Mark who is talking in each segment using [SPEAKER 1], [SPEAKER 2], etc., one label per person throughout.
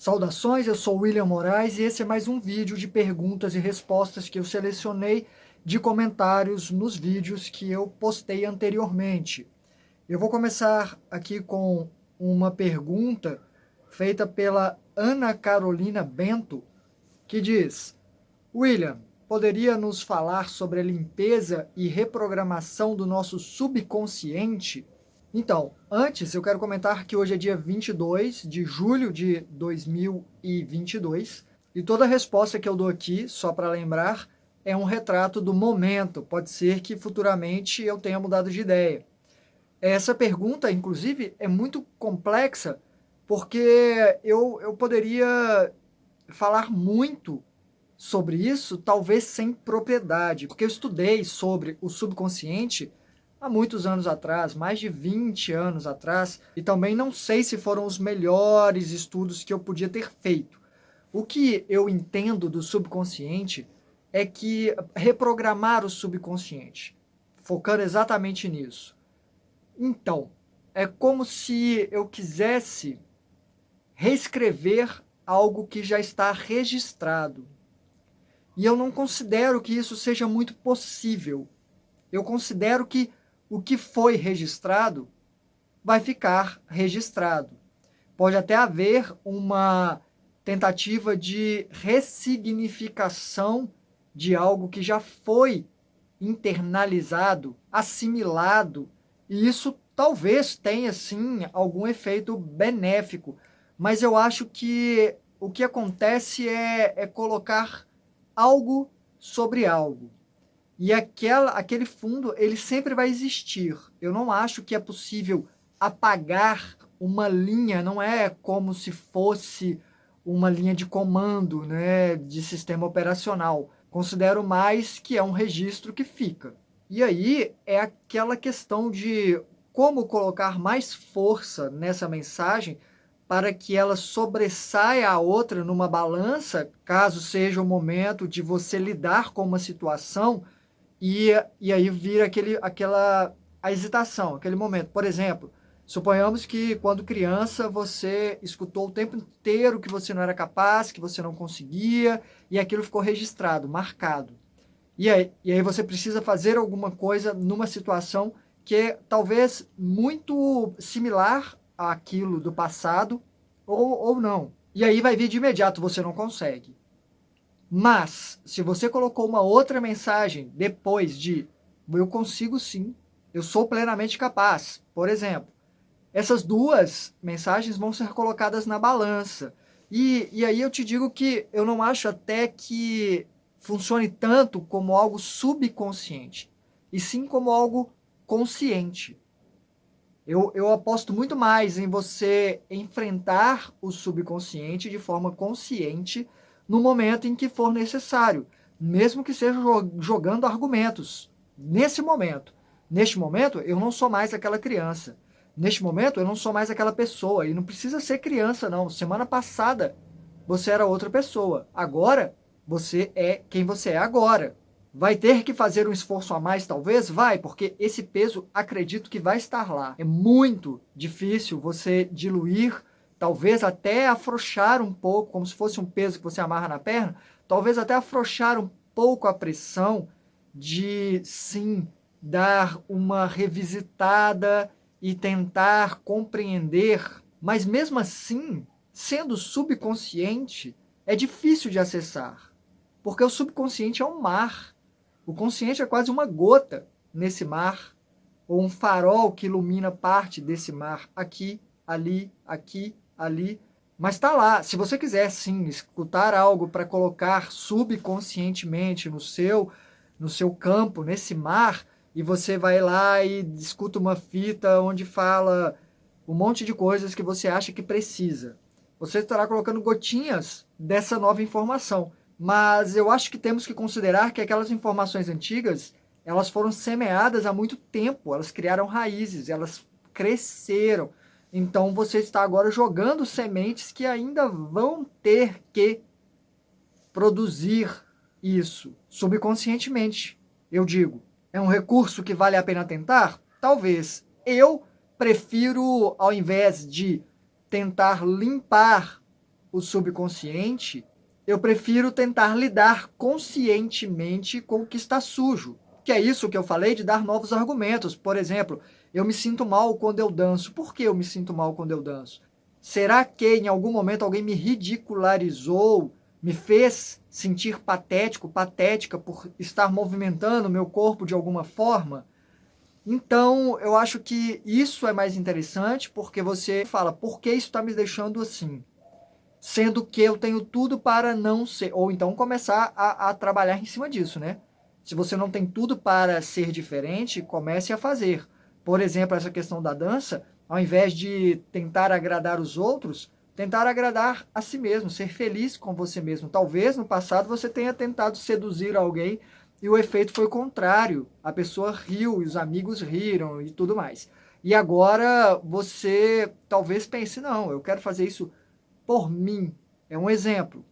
[SPEAKER 1] Saudações, eu sou William Moraes e esse é mais um vídeo de perguntas e respostas que eu selecionei de comentários nos vídeos que eu postei anteriormente. Eu vou começar aqui com uma pergunta feita pela Ana Carolina Bento, que diz: William, poderia nos falar sobre a limpeza e reprogramação do nosso subconsciente? Então, antes eu quero comentar que hoje é dia 22 de julho de 2022 e toda a resposta que eu dou aqui, só para lembrar, é um retrato do momento. Pode ser que futuramente eu tenha mudado de ideia. Essa pergunta, inclusive, é muito complexa porque eu poderia falar muito sobre isso, talvez sem propriedade, porque eu estudei sobre o subconsciente há muitos anos atrás, mais de 20 anos atrás, e também não sei se foram os melhores estudos que eu podia ter feito. O que eu entendo do subconsciente é que reprogramar o subconsciente, focando exatamente nisso. Então, é como se eu quisesse reescrever algo que já está registrado. E eu não considero que isso seja muito possível. Eu considero que o que foi registrado vai ficar registrado. Pode até haver uma tentativa de ressignificação de algo que já foi internalizado, assimilado, e isso talvez tenha sim algum efeito benéfico, mas eu acho que o que acontece é colocar algo sobre algo. E aquele fundo, ele sempre vai existir. Eu não acho que é possível apagar uma linha, não é como se fosse uma linha de comando, né, de sistema operacional. Considero mais que é um registro que fica. E aí é aquela questão de como colocar mais força nessa mensagem para que ela sobressaia a outra numa balança, caso seja o momento de você lidar com uma situação e aí vira a hesitação, aquele momento. Por exemplo, suponhamos que quando criança você escutou o tempo inteiro que você não era capaz, que você não conseguia, e aquilo ficou registrado, marcado. E aí você precisa fazer alguma coisa numa situação que é talvez muito similar àquilo do passado, ou não. E aí vai vir de imediato, você não consegue. Mas, se você colocou uma outra mensagem depois de eu consigo sim, eu sou plenamente capaz, por exemplo, essas duas mensagens vão ser colocadas na balança. E aí eu te digo que eu não acho até que funcione tanto como algo subconsciente, e sim como algo consciente. Eu aposto muito mais em você enfrentar o subconsciente de forma consciente no momento em que for necessário, mesmo que seja jogando argumentos. Nesse momento. Neste momento, eu não sou mais aquela criança. Neste momento, eu não sou mais aquela pessoa. E não precisa ser criança, não. Semana passada, você era outra pessoa. Agora, você é quem você é agora. Vai ter que fazer um esforço a mais, talvez? Vai, porque esse peso acredito que vai estar lá. É muito difícil você diluir, talvez até afrouxar um pouco, como se fosse um peso que você amarra na perna, talvez até afrouxar um pouco a pressão de, sim, dar uma revisitada e tentar compreender, mas mesmo assim, sendo subconsciente, é difícil de acessar, porque o subconsciente é um mar. O consciente é quase uma gota nesse mar, ou um farol que ilumina parte desse mar, aqui, ali, mas está lá. Se você quiser, sim, escutar algo para colocar subconscientemente no seu campo, nesse mar, e você vai lá e escuta uma fita onde fala um monte de coisas que você acha que precisa. Você estará colocando gotinhas dessa nova informação. Mas eu acho que temos que considerar que aquelas informações antigas, elas foram semeadas há muito tempo, elas criaram raízes, elas cresceram. Então você está agora jogando sementes que ainda vão ter que produzir isso subconscientemente. Eu digo, é um recurso que vale a pena tentar? Talvez. Eu prefiro, ao invés de tentar limpar o subconsciente, eu prefiro tentar lidar conscientemente com o que está sujo. Que é isso que eu falei de dar novos argumentos. Por exemplo, eu me sinto mal quando eu danço. Por que eu me sinto mal quando eu danço? Será que em algum momento alguém me ridicularizou, me fez sentir patético, patética por estar movimentando meu corpo de alguma forma? Então, eu acho que isso é mais interessante porque você fala, por que isso está me deixando assim? Sendo que eu tenho tudo para não ser. Ou então começar a trabalhar em cima disso, né? Se você não tem tudo para ser diferente, comece a fazer. Por exemplo, essa questão da dança, ao invés de tentar agradar os outros, tentar agradar a si mesmo, ser feliz com você mesmo. Talvez no passado você tenha tentado seduzir alguém e o efeito foi contrário. A pessoa riu e os amigos riram e tudo mais. E agora você talvez pense, não, eu quero fazer isso por mim. É um exemplo.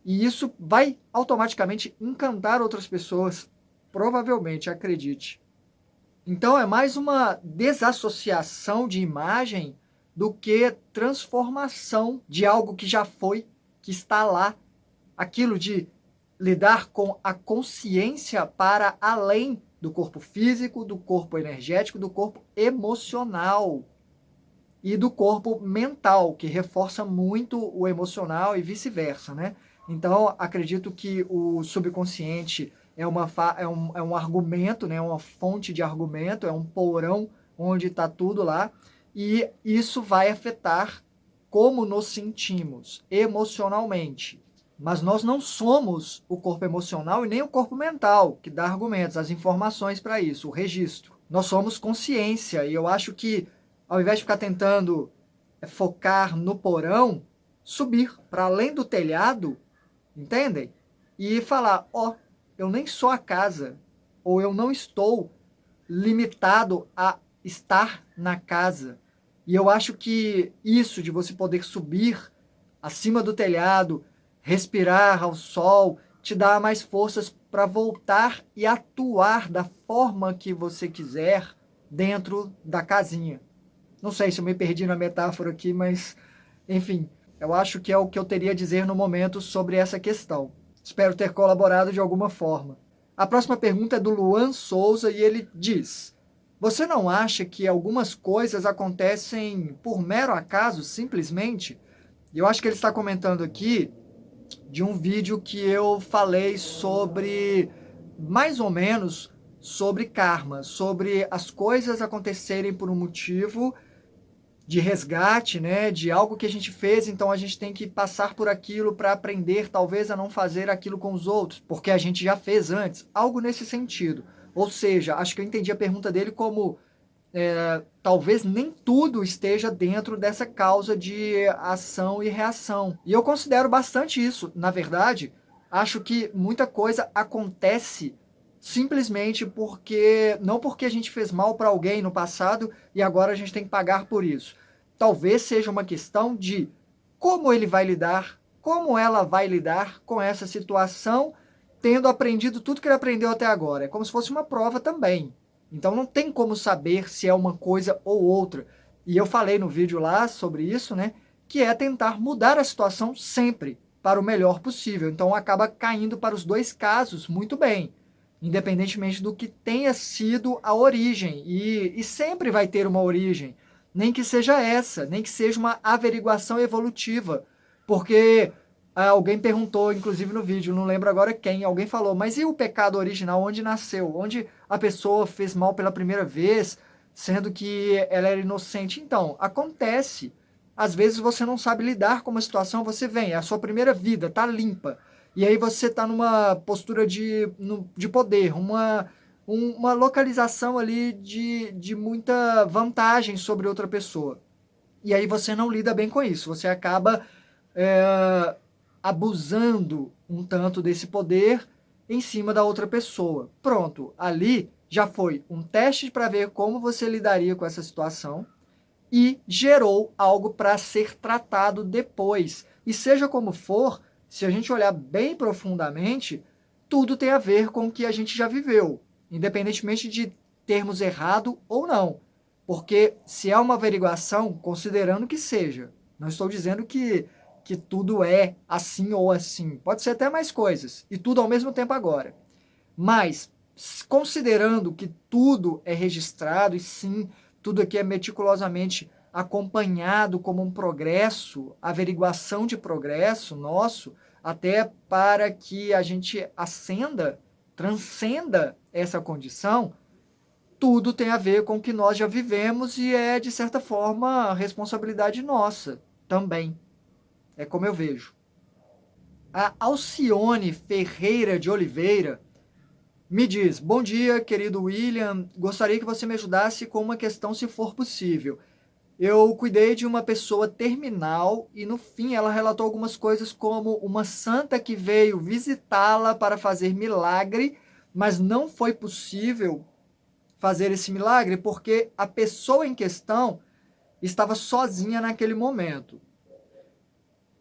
[SPEAKER 1] E isso vai automaticamente encantar outras pessoas, provavelmente, acredite. Então é mais uma desassociação de imagem do que transformação de algo que já foi, que está lá. Aquilo de lidar com a consciência para além do corpo físico, do corpo energético, do corpo emocional e do corpo mental, que reforça muito o emocional e vice-versa, né? Então, acredito que o subconsciente é um argumento, né? Uma fonte de argumento, é um porão onde está tudo lá, e isso vai afetar como nos sentimos emocionalmente. Mas nós não somos o corpo emocional e nem o corpo mental, que dá argumentos, as informações para isso, o registro. Nós somos consciência, e eu acho que ao invés de ficar tentando focar no porão, subir para além do telhado, entendem? E falar, ó, eu nem sou a casa, ou eu não estou limitado a estar na casa. E eu acho que isso de você poder subir acima do telhado, respirar ao sol, te dá mais forças para voltar e atuar da forma que você quiser dentro da casinha. Não sei se eu me perdi na metáfora aqui, mas, enfim, eu acho que é o que eu teria a dizer no momento sobre essa questão. Espero ter colaborado de alguma forma. A próxima pergunta é do Luan Souza e ele diz: você não acha que algumas coisas acontecem por mero acaso, simplesmente? E eu acho que ele está comentando aqui de um vídeo que eu falei sobre, mais ou menos, sobre karma, sobre as coisas acontecerem por um motivo de resgate, né, de algo que a gente fez, então a gente tem que passar por aquilo para aprender, talvez, a não fazer aquilo com os outros, porque a gente já fez antes, algo nesse sentido. Ou seja, acho que eu entendi a pergunta dele como talvez nem tudo esteja dentro dessa causa de ação e reação. E eu considero bastante isso. Na verdade, acho que muita coisa acontece simplesmente porque não porque a gente fez mal para alguém no passado e agora a gente tem que pagar por isso. Talvez seja uma questão de como ele vai lidar, como ela vai lidar com essa situação, tendo aprendido tudo que ele aprendeu até agora. É como se fosse uma prova também. Então não tem como saber se é uma coisa ou outra. E eu falei no vídeo lá sobre isso, né? Que é tentar mudar a situação sempre para o melhor possível. Então acaba caindo para os dois casos muito bem, independentemente do que tenha sido a origem. E sempre vai ter uma origem, nem que seja essa, nem que seja uma averiguação evolutiva. Porque alguém perguntou, inclusive no vídeo, não lembro agora quem, alguém falou, mas e o pecado original, onde nasceu? Onde a pessoa fez mal pela primeira vez, sendo que ela era inocente? Então, acontece. Às vezes você não sabe lidar com uma situação, você vem, é a sua primeira vida, tá limpa. E aí você tá numa postura de poder, uma localização ali de muita vantagem sobre outra pessoa. E aí você não lida bem com isso, você acaba abusando um tanto desse poder em cima da outra pessoa. Pronto, ali já foi um teste para ver como você lidaria com essa situação e gerou algo para ser tratado depois. E seja como for, se a gente olhar bem profundamente, tudo tem a ver com o que a gente já viveu, independentemente de termos errado ou não. Porque se é uma averiguação, considerando que seja, não estou dizendo que que tudo é assim ou assim. Pode ser até mais coisas, e tudo ao mesmo tempo agora. Mas, considerando que tudo é registrado, e sim, tudo aqui é meticulosamente acompanhado como um progresso, averiguação de progresso nosso, até para que a gente ascenda, transcenda essa condição, tudo tem a ver com o que nós já vivemos e é, de certa forma, responsabilidade nossa também. É como eu vejo. A Alcione Ferreira de Oliveira me diz: bom dia, querido William. Gostaria que você me ajudasse com uma questão, se for possível. Eu cuidei de uma pessoa terminal e, no fim, ela relatou algumas coisas como uma santa que veio visitá-la para fazer milagre, mas não foi possível fazer esse milagre porque a pessoa em questão estava sozinha naquele momento.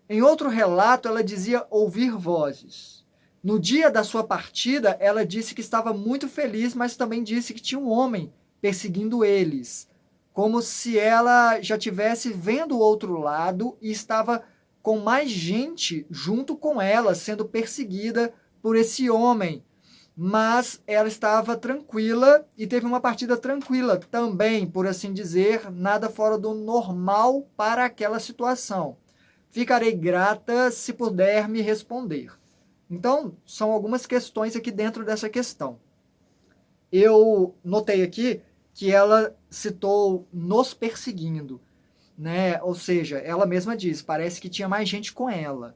[SPEAKER 1] Em outro relato, ela dizia ouvir vozes. No dia da sua partida, ela disse que estava muito feliz, mas também disse que tinha um homem perseguindo eles, como se ela já tivesse vendo o outro lado e estava com mais gente junto com ela, sendo perseguida por esse homem. Mas ela estava tranquila e teve uma partida tranquila também, por assim dizer, nada fora do normal para aquela situação. Ficarei grata se puder me responder. Então, são algumas questões aqui dentro dessa questão. Eu notei aqui que ela citou nos perseguindo, né? Ou seja, ela mesma diz, parece que tinha mais gente com ela.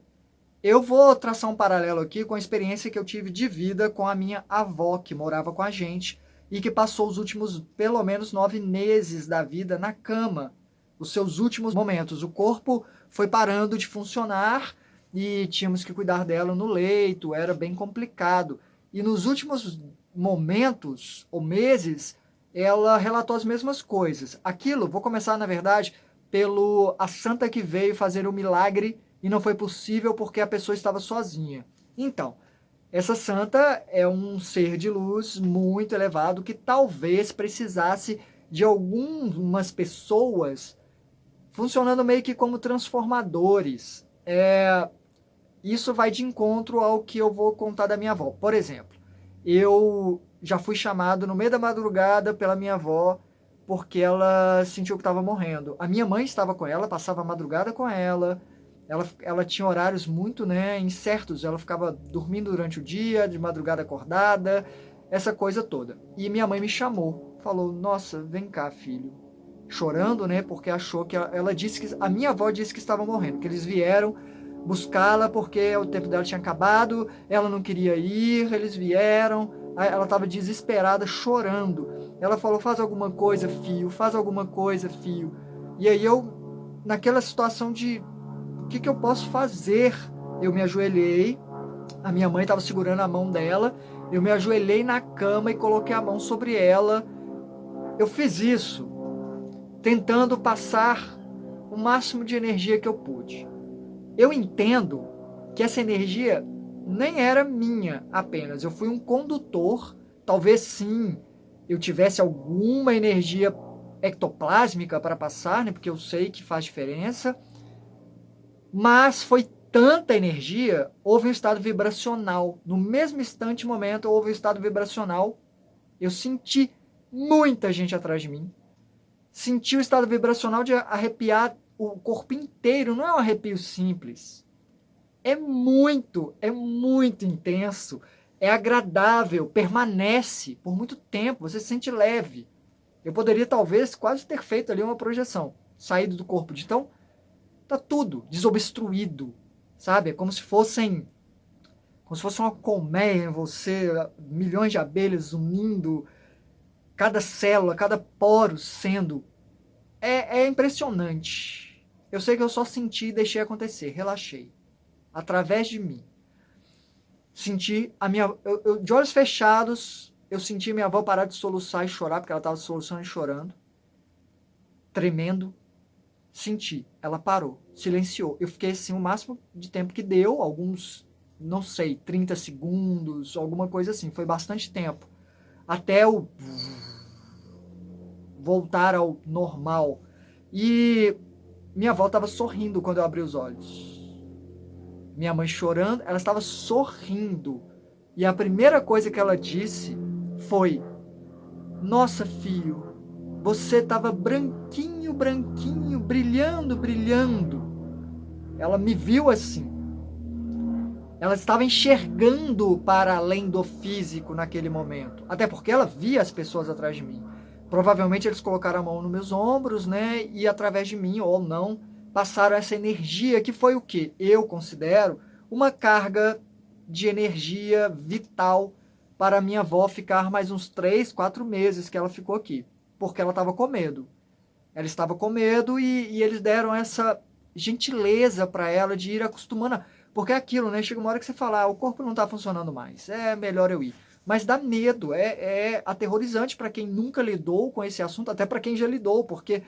[SPEAKER 1] Eu vou traçar um paralelo aqui com a experiência que eu tive de vida com a minha avó, que morava com a gente e que passou os últimos, pelo menos, 9 meses da vida na cama. Os seus últimos momentos. O corpo foi parando de funcionar e tínhamos que cuidar dela no leito, era bem complicado. E nos últimos momentos ou meses, ela relatou as mesmas coisas. Aquilo, vou começar, na verdade, pelo a santa que veio fazer o milagre e não foi possível porque a pessoa estava sozinha. Então, essa santa é um ser de luz muito elevado que talvez precisasse de algumas pessoas funcionando meio que como transformadores. Isso vai de encontro ao que eu vou contar da minha avó. Por exemplo, eu já fui chamado no meio da madrugada pela minha avó porque ela sentiu que estava morrendo. A minha mãe estava com ela, passava a madrugada com ela. Ela tinha horários muito, né, incertos. Ela ficava dormindo durante o dia, de madrugada acordada, essa coisa toda. E minha mãe me chamou, falou: "Nossa, vem cá, filho." Chorando, né, porque achou que ela disse que a minha avó disse que estava morrendo, que eles vieram buscá-la porque o tempo dela tinha acabado, ela não queria ir, eles vieram, ela estava desesperada, chorando. Ela falou: "Faz alguma coisa, filho, faz alguma coisa, filho." E aí eu, naquela situação de o que eu posso fazer, eu me ajoelhei, a minha mãe estava segurando a mão dela, eu me ajoelhei na cama e coloquei a mão sobre ela. Eu fiz isso tentando passar o máximo de energia que eu pude. Eu entendo que essa energia nem era minha apenas. Eu fui um condutor. Talvez sim eu tivesse alguma energia ectoplásmica para passar, né? Porque eu sei que faz diferença. Mas foi tanta energia, houve um estado vibracional. No mesmo instante, momento, houve um estado vibracional. Eu senti muita gente atrás de mim. Senti o estado vibracional de arrepiar o corpo inteiro. Não é um arrepio simples. É muito intenso, é agradável, permanece por muito tempo, você se sente leve. Eu poderia talvez quase ter feito ali uma projeção, saído do corpo de tão, tá tudo desobstruído, sabe? É como se fosse uma colmeia em você, milhões de abelhas unindo, cada célula, cada poro sendo. É impressionante. Eu sei que eu só senti e deixei acontecer, relaxei através de mim. Senti a minha. De olhos fechados, eu senti minha avó parar de soluçar e chorar, porque ela estava soluçando e chorando, tremendo. Senti, ela parou, silenciou. Eu fiquei assim o máximo de tempo que deu, alguns, não sei, 30 segundos, alguma coisa assim. Foi bastante tempo. Até eu voltar ao normal. E minha avó estava sorrindo quando eu abri os olhos. minha mãe chorando, ela estava sorrindo. E a primeira coisa que ela disse foi: nossa, filho, você estava branquinho, branquinho, brilhando, brilhando. Ela me viu assim. Ela estava enxergando para além do físico naquele momento. Até porque ela via as pessoas atrás de mim. Provavelmente eles colocaram a mão nos meus ombros, né? E através de mim, ou não, passaram essa energia que foi o que eu considero uma carga de energia vital para a minha avó ficar mais uns 3, 4 meses que ela ficou aqui. Porque ela estava com medo. Ela estava com medo e eles deram essa gentileza para ela de ir acostumando. Porque é aquilo, né? Chega uma hora que você fala, o corpo não está funcionando mais, é melhor eu ir. Mas dá medo, é aterrorizante para quem nunca lidou com esse assunto, até para quem já lidou, porque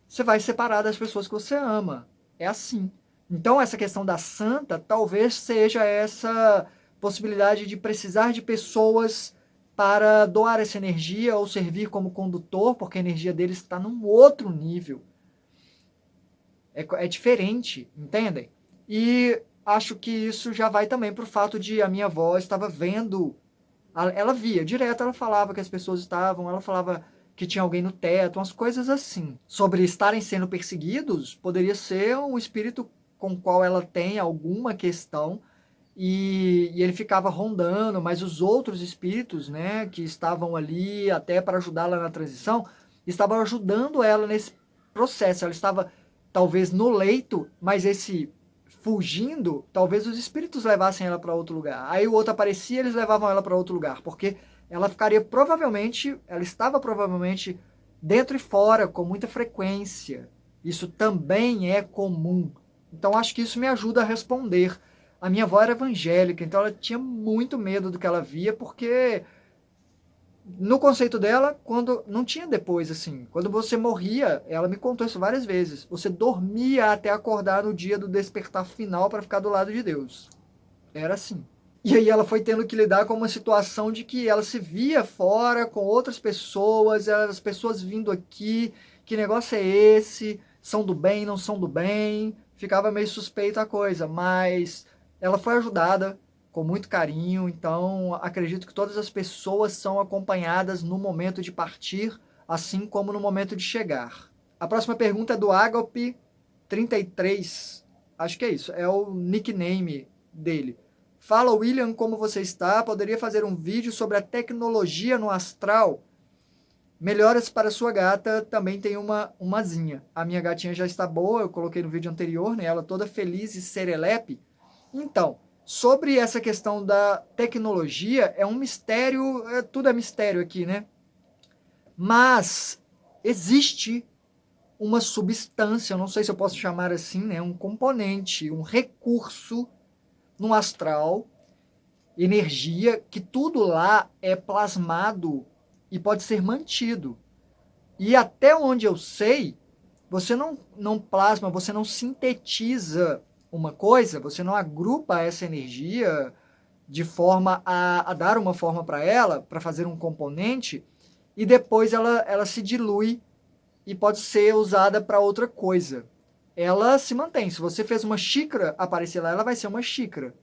[SPEAKER 1] você vai separar das pessoas que você ama. É assim. Então, essa questão da santa talvez seja essa possibilidade de precisar de pessoas para doar essa energia ou servir como condutor, porque a energia deles está num outro nível. É diferente, entendem? E acho que isso já vai também para o fato de a minha avó estava vendo, ela via direto, ela falava que as pessoas estavam, ela falava que tinha alguém no teto, umas coisas assim. Sobre estarem sendo perseguidos, poderia ser um espírito com o qual ela tem alguma questão e ele ficava rondando, mas os outros espíritos, né, que estavam ali até para ajudá-la na transição, estavam ajudando ela nesse processo. Ela estava talvez no leito, mas esse fugindo, talvez os espíritos levassem ela para outro lugar. Aí o outro aparecia, eles levavam ela para outro lugar, porque ela ficaria provavelmente, ela estava provavelmente dentro e fora com muita frequência. Isso também é comum. Então acho que isso me ajuda a responder. A minha avó era evangélica, então ela tinha muito medo do que ela via, porque no conceito dela, quando não tinha depois, assim, quando você morria, ela me contou isso várias vezes, você dormia até acordar no dia do despertar final para ficar do lado de Deus. Era assim. E aí ela foi tendo que lidar com uma situação de que ela se via fora com outras pessoas, as pessoas vindo aqui, que negócio é esse? São do bem, não são do bem? Ficava meio suspeita a coisa, mas ela foi ajudada com muito carinho, então acredito que todas as pessoas são acompanhadas no momento de partir, assim como no momento de chegar. A próxima pergunta é do Agape33, acho que é isso, é o nickname dele. Fala, William, como você está? Poderia fazer um vídeo sobre a tecnologia no astral? Melhoras para sua gata, também tem uma zinha. A minha gatinha já está boa, eu coloquei no vídeo anterior, né? Ela toda feliz e serelepe. Então, sobre essa questão da tecnologia, é um mistério, tudo é mistério aqui, né? Mas existe uma substância, eu não sei se eu posso chamar assim, né? Um componente, um recurso no astral, energia, que tudo lá é plasmado e pode ser mantido. E até onde eu sei, você não plasma, você não sintetiza uma coisa, você não agrupa essa energia de forma a dar uma forma para ela, para fazer um componente, e depois ela se dilui e pode ser usada para outra coisa. Ela se mantém. Se você fez uma xícara aparecer lá, ela vai ser uma xícara.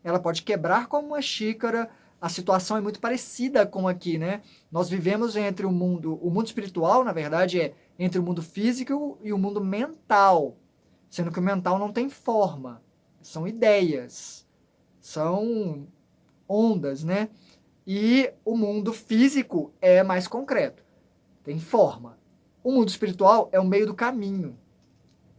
[SPEAKER 1] Ela pode quebrar como uma xícara. A situação é muito parecida com aqui, né? Nós vivemos entre o mundo espiritual, na verdade, é entre o mundo físico e o mundo mental, sendo que o mental não tem forma, são ideias, são ondas, né? E o mundo físico é mais concreto, tem forma. O mundo espiritual é o meio do caminho,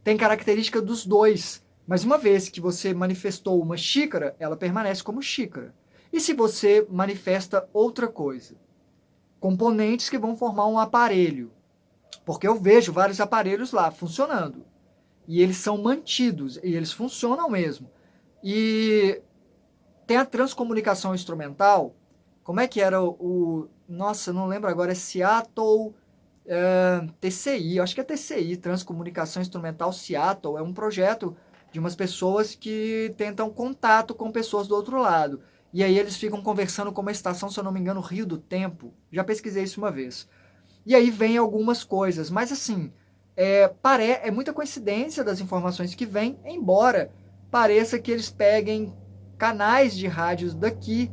[SPEAKER 1] tem característica dos dois, mas uma vez que você manifestou uma xícara, ela permanece como xícara. E se você manifesta outra coisa? Componentes que vão formar um aparelho. Porque eu vejo vários aparelhos lá funcionando. E eles são mantidos, e eles funcionam mesmo. E tem a transcomunicação instrumental. Como é que era nossa, não lembro agora, é Seattle TCI, eu acho que é TCI, Transcomunicação Instrumental Seattle, é um projeto de umas pessoas que tentam contato com pessoas do outro lado. E aí eles ficam conversando com uma estação, se eu não me engano, Rio do Tempo. Já pesquisei isso uma vez. E aí vem algumas coisas, mas assim, é muita coincidência das informações que vêm, embora pareça que eles peguem canais de rádios daqui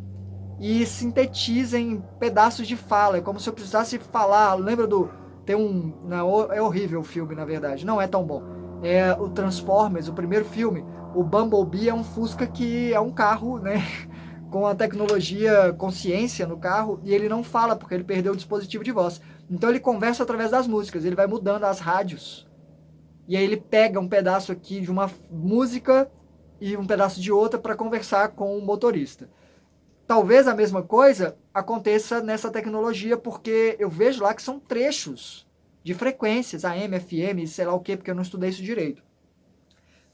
[SPEAKER 1] e sintetizem pedaços de fala. É como se eu precisasse falar. Lembra do... Tem um... Não, é horrível o filme, na verdade. Não é tão bom. É o Transformers, o primeiro filme. O Bumblebee é um Fusca que é um carro, né? Com a tecnologia consciência no carro, e ele não fala porque ele perdeu o dispositivo de voz. Então ele conversa através das músicas, ele vai mudando as rádios. E aí ele pega um pedaço aqui de uma música e um pedaço de outra para conversar com o motorista. Talvez a mesma coisa aconteça nessa tecnologia, porque eu vejo lá que são trechos de frequências, AM, FM, sei lá o que, porque eu não estudei isso direito.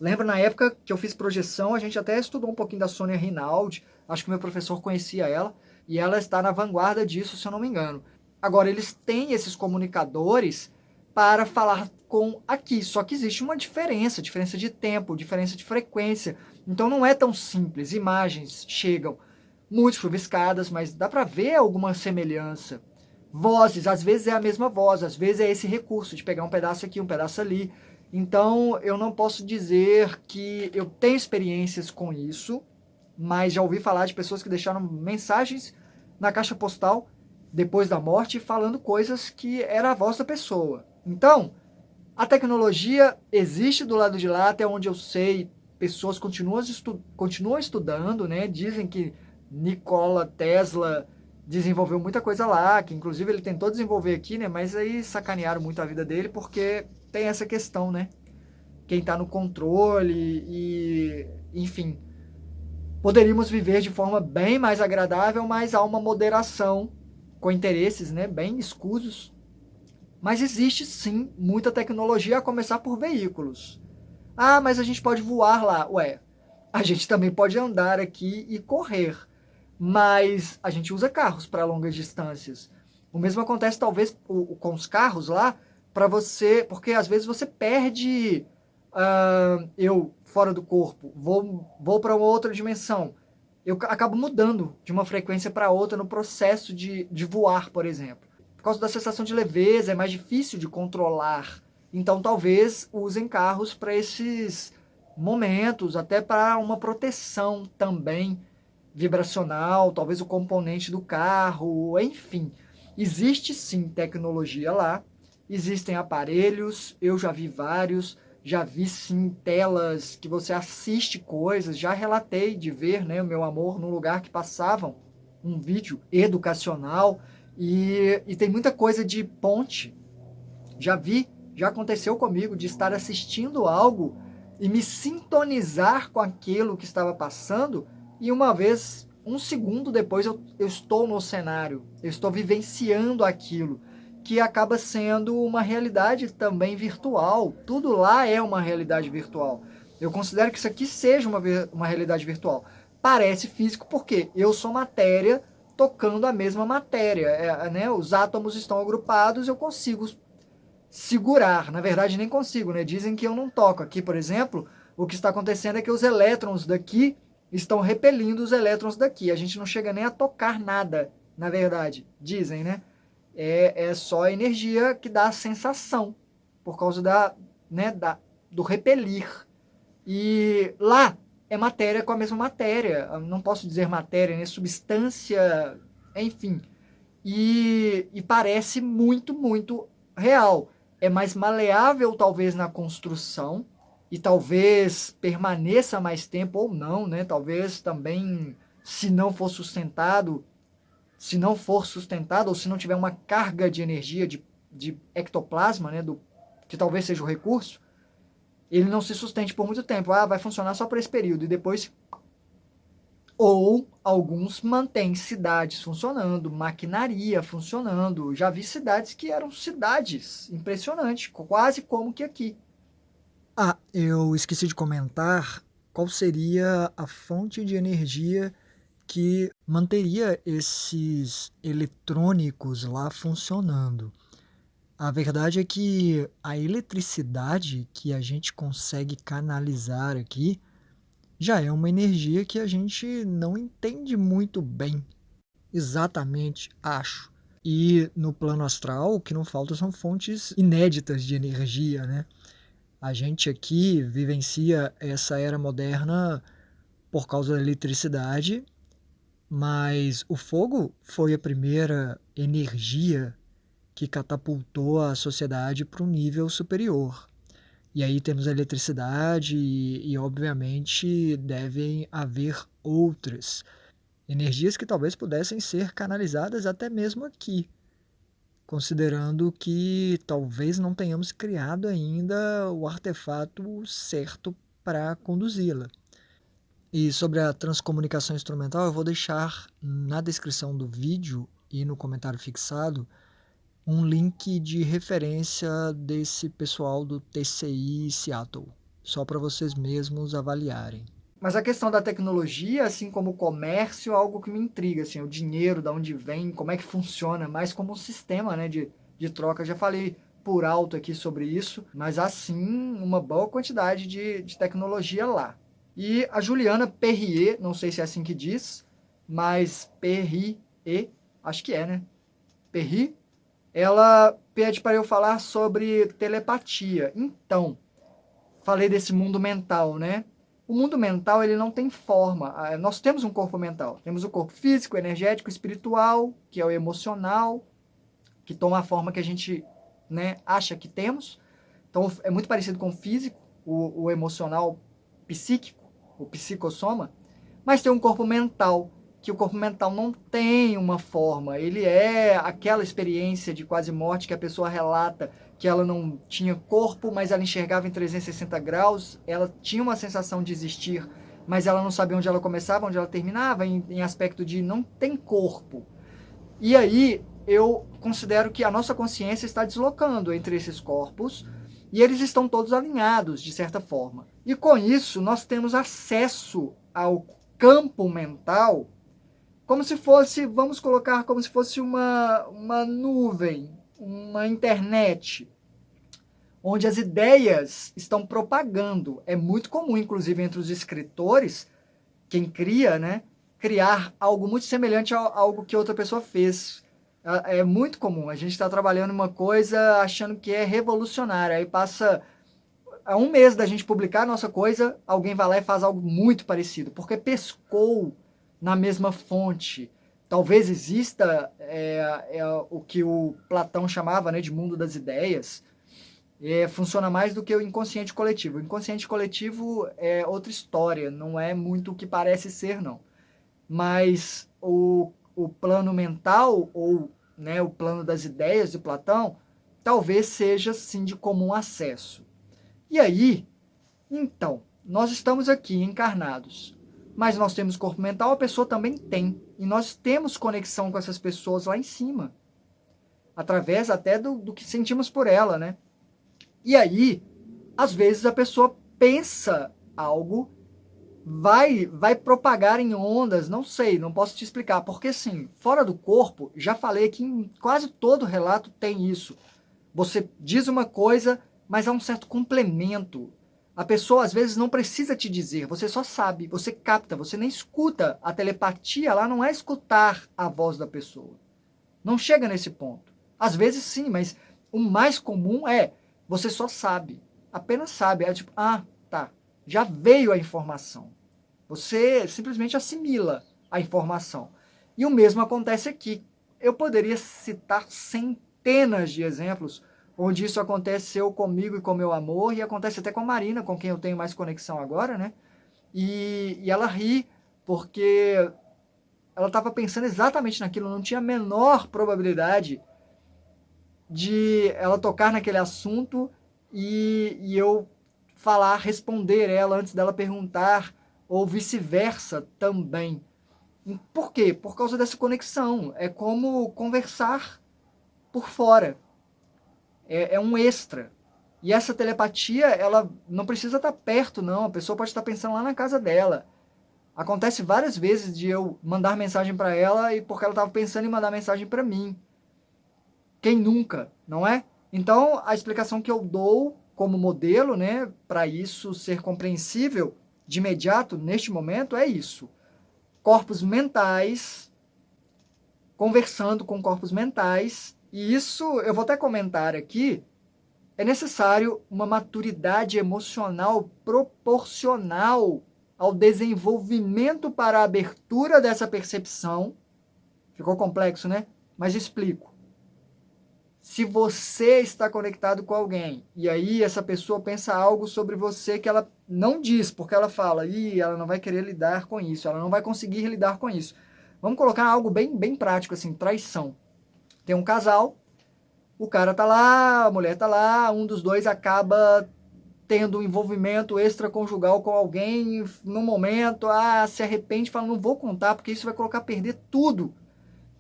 [SPEAKER 1] Lembro na época que eu fiz projeção, a gente até estudou um pouquinho da Sônia Rinaldi, acho que meu professor conhecia ela, e ela está na vanguarda disso, se eu não me engano. Agora, eles têm esses comunicadores para falar com aqui, só que existe uma diferença de tempo, diferença de frequência, então não é tão simples, imagens chegam muito chuviscadas, mas dá para ver alguma semelhança. Vozes, às vezes é a mesma voz, às vezes é esse recurso de pegar um pedaço aqui, um pedaço ali. Então, eu não posso dizer que eu tenho experiências com isso, mas já ouvi falar de pessoas que deixaram mensagens na caixa postal depois da morte falando coisas que era a voz da pessoa. Então, a tecnologia existe do lado de lá, até onde eu sei, pessoas continuam estudando, né? Dizem que Nikola Tesla desenvolveu muita coisa lá, que inclusive ele tentou desenvolver aqui, né? Mas aí sacanearam muito a vida dele porque tem essa questão, né? Quem está no controle e, enfim, poderíamos viver de forma bem mais agradável, mas há uma moderação com interesses, né? Bem escusos. Mas existe sim muita tecnologia, a começar por veículos. Ah, mas a gente pode voar lá. Ué, a gente também pode andar aqui e correr, mas a gente usa carros para longas distâncias. O mesmo acontece talvez com os carros lá, para você, porque às vezes você perde eu fora do corpo, vou para uma outra dimensão. Eu acabo mudando de uma frequência para outra no processo de voar, por exemplo. Por causa da sensação de leveza, é mais difícil de controlar. Então talvez usem carros para esses momentos, até para uma proteção também vibracional, talvez o componente do carro, enfim. Existe sim tecnologia lá, existem aparelhos, eu já vi vários, já vi sim telas que você assiste coisas, já relatei de ver, né, o meu amor num lugar que passavam um vídeo educacional e tem muita coisa de ponte. Já vi, já aconteceu comigo de estar assistindo algo e me sintonizar com aquilo que estava passando e uma vez, um segundo depois, eu estou no cenário, eu estou vivenciando aquilo, que acaba sendo uma realidade também virtual. Tudo lá é uma realidade virtual. Eu considero que isso aqui seja uma realidade virtual. Parece físico porque eu sou matéria tocando a mesma matéria. Né? Os átomos estão agrupados, eu consigo segurar. Na verdade, nem consigo, né? Dizem que eu não toco. Aqui, por exemplo, o que está acontecendo é que os elétrons daqui estão repelindo os elétrons daqui. A gente não chega nem a tocar nada, na verdade. Dizem, né? É só a energia que dá a sensação, por causa do repelir. E lá é matéria com a mesma matéria. Eu não posso dizer matéria, né? Substância, enfim. E parece muito, muito real. É mais maleável, talvez, na construção, e talvez permaneça mais tempo ou não, né? Talvez também, se não for sustentado, ou se não tiver uma carga de energia, de ectoplasma, né? Que talvez seja o recurso, ele não se sustente por muito tempo. Ah, vai funcionar só por esse período, e depois... Ou alguns mantêm cidades funcionando, maquinaria funcionando. Já vi cidades que eram cidades, impressionante, quase como que aqui. Ah, eu esqueci de comentar qual seria a fonte de energia que manteria esses eletrônicos lá funcionando. A verdade é que a eletricidade que a gente consegue canalizar aqui já é uma energia que a gente não entende muito bem exatamente, acho. E no plano astral, o que não falta são fontes inéditas de energia, né? A gente aqui vivencia essa era moderna por causa da eletricidade, mas o fogo foi a primeira energia que catapultou a sociedade para um nível superior. E aí temos a eletricidade e obviamente devem haver outras energias que talvez pudessem ser canalizadas até mesmo aqui, considerando que talvez não tenhamos criado ainda o artefato certo para conduzi-la. E sobre a transcomunicação instrumental, eu vou deixar na descrição do vídeo e no comentário fixado um link de referência desse pessoal do TCI Seattle, só para vocês mesmos avaliarem. Mas a questão da tecnologia, assim como o comércio, é algo que me intriga, assim, o dinheiro, de onde vem, como é que funciona, mais como um sistema, né, de troca. Já falei por alto aqui sobre isso, mas há sim uma boa quantidade de tecnologia lá. E a Juliana Perrier, não sei se é assim que diz, mas Perrier, acho que é, né? Perrier, ela pede para eu falar sobre telepatia. Então, falei desse mundo mental, né? O mundo mental, ele não tem forma. Nós temos um corpo mental. Temos o corpo físico, energético, espiritual, que é o emocional, que toma a forma que a gente, né, acha que temos. Então, é muito parecido com o físico, o emocional psíquico, o psicossoma. Mas tem um corpo mental, que o corpo mental não tem uma forma. Ele é aquela experiência de quase morte que a pessoa relata que ela não tinha corpo, mas ela enxergava em 360 graus, ela tinha uma sensação de existir, mas ela não sabia onde ela começava, onde ela terminava, em aspecto de não tem corpo. E aí eu considero que a nossa consciência está deslocando entre esses corpos e eles estão todos alinhados, de certa forma. E com isso, nós temos acesso ao campo mental como se fosse, vamos colocar como se fosse uma nuvem, uma internet, onde as ideias estão propagando. É muito comum, inclusive, entre os escritores, quem cria, né, criar algo muito semelhante a algo que outra pessoa fez. É muito comum. A gente está trabalhando uma coisa achando que é revolucionária. Aí passa a um mês da gente publicar a nossa coisa, alguém vai lá e faz algo muito parecido, porque pescou na mesma fonte. Talvez exista o que o Platão chamava, né, de mundo das ideias. Funciona mais do que o inconsciente coletivo. O inconsciente coletivo é outra história, não é muito o que parece ser, não. Mas o plano mental, ou, né, o plano das ideias de Platão, talvez seja, sim, de comum acesso. E aí, então, nós estamos aqui encarnados, mas nós temos corpo mental, a pessoa também tem. E nós temos conexão com essas pessoas lá em cima, através até do que sentimos por ela, né? E aí, às vezes a pessoa pensa algo, vai propagar em ondas, não sei, não posso te explicar, porque sim, fora do corpo, já falei que em quase todo relato tem isso. Você diz uma coisa, mas há um certo complemento. A pessoa às vezes não precisa te dizer, você só sabe, você capta, você nem escuta. A telepatia lá não é escutar a voz da pessoa. Não chega nesse ponto. Às vezes sim, mas o mais comum é você só sabe, apenas sabe. É tipo, tá, já veio a informação. Você simplesmente assimila a informação. E o mesmo acontece aqui. Eu poderia citar centenas de exemplos onde isso aconteceu comigo e com meu amor, e acontece até com a Marina, com quem eu tenho mais conexão agora, né? E ela ri, porque ela estava pensando exatamente naquilo, não tinha a menor probabilidade de ela tocar naquele assunto e eu falar, responder ela antes dela perguntar, ou vice-versa também. Por quê? Por causa dessa conexão. É como conversar por fora. É um extra. E essa telepatia, ela não precisa estar perto, não. A pessoa pode estar pensando lá na casa dela. Acontece várias vezes de eu mandar mensagem para ela e porque ela estava pensando em mandar mensagem para mim. Quem nunca, não é? Então, a explicação que eu dou como modelo, né, para isso ser compreensível de imediato, neste momento, é isso. Corpos mentais conversando com corpos mentais. E isso, eu vou até comentar aqui, é necessário uma maturidade emocional proporcional ao desenvolvimento para a abertura dessa percepção. Ficou complexo, né? Mas explico. Se você está conectado com alguém e aí essa pessoa pensa algo sobre você que ela não diz, porque ela fala, ela não vai querer lidar com isso, ela não vai conseguir lidar com isso. Vamos colocar algo bem prático, assim, traição. Tem um casal, o cara tá lá, a mulher tá lá, um dos dois acaba tendo um envolvimento extraconjugal com alguém no momento, se arrepende, fala, não vou contar, porque isso vai colocar a perder tudo.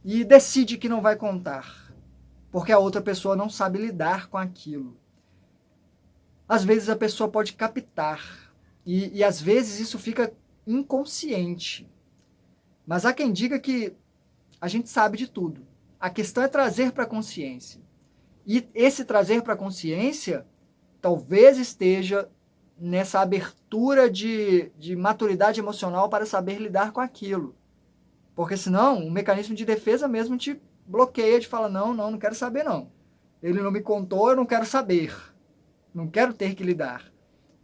[SPEAKER 1] E decide que não vai contar, porque a outra pessoa não sabe lidar com aquilo. Às vezes a pessoa pode captar, e às vezes isso fica inconsciente. Mas há quem diga que a gente sabe de tudo. A questão é trazer para a consciência. E esse trazer para a consciência talvez esteja nessa abertura de maturidade emocional para saber lidar com aquilo. Porque senão o mecanismo de defesa mesmo te bloqueia, te fala, não quero saber não. Ele não me contou, eu não quero saber. Não quero ter que lidar.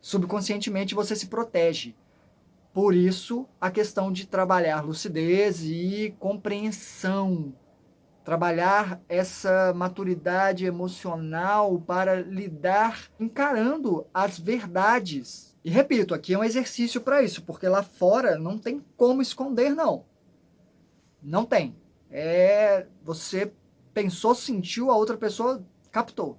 [SPEAKER 1] Subconscientemente você se protege. Por isso, a questão de trabalhar lucidez e compreensão. Trabalhar essa maturidade emocional para lidar encarando as verdades. E repito, aqui é um exercício para isso, porque lá fora não tem como esconder, não. Não tem. Você pensou, sentiu, a outra pessoa captou.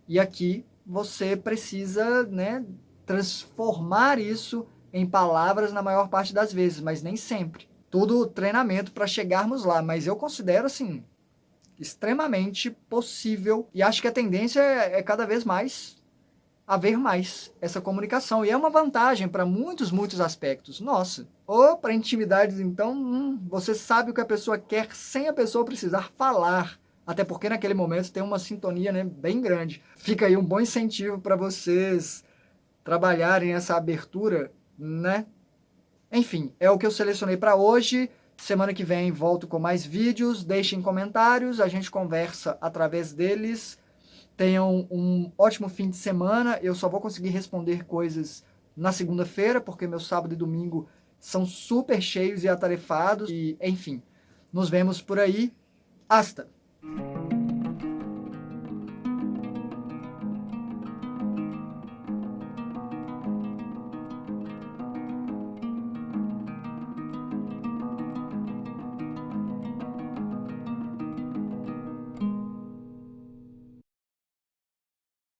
[SPEAKER 1] E aqui você precisa, né, transformar isso em palavras na maior parte das vezes, mas nem sempre. Tudo treinamento para chegarmos lá, mas eu considero assim extremamente possível e acho que a tendência é cada vez mais haver mais essa comunicação. E é uma vantagem para muitos aspectos. Nossa, ou para intimidades, então, você sabe o que a pessoa quer sem a pessoa precisar falar. Até porque naquele momento tem uma sintonia, né, bem grande. Fica aí um bom incentivo para vocês trabalharem essa abertura, né? Enfim, é o que eu selecionei para hoje. Semana que vem volto com mais vídeos. Deixem comentários, a gente conversa através deles. Tenham um ótimo fim de semana. Eu só vou conseguir responder coisas na segunda-feira, porque meu sábado e domingo são super cheios e atarefados. E, enfim, nos vemos por aí. Hasta!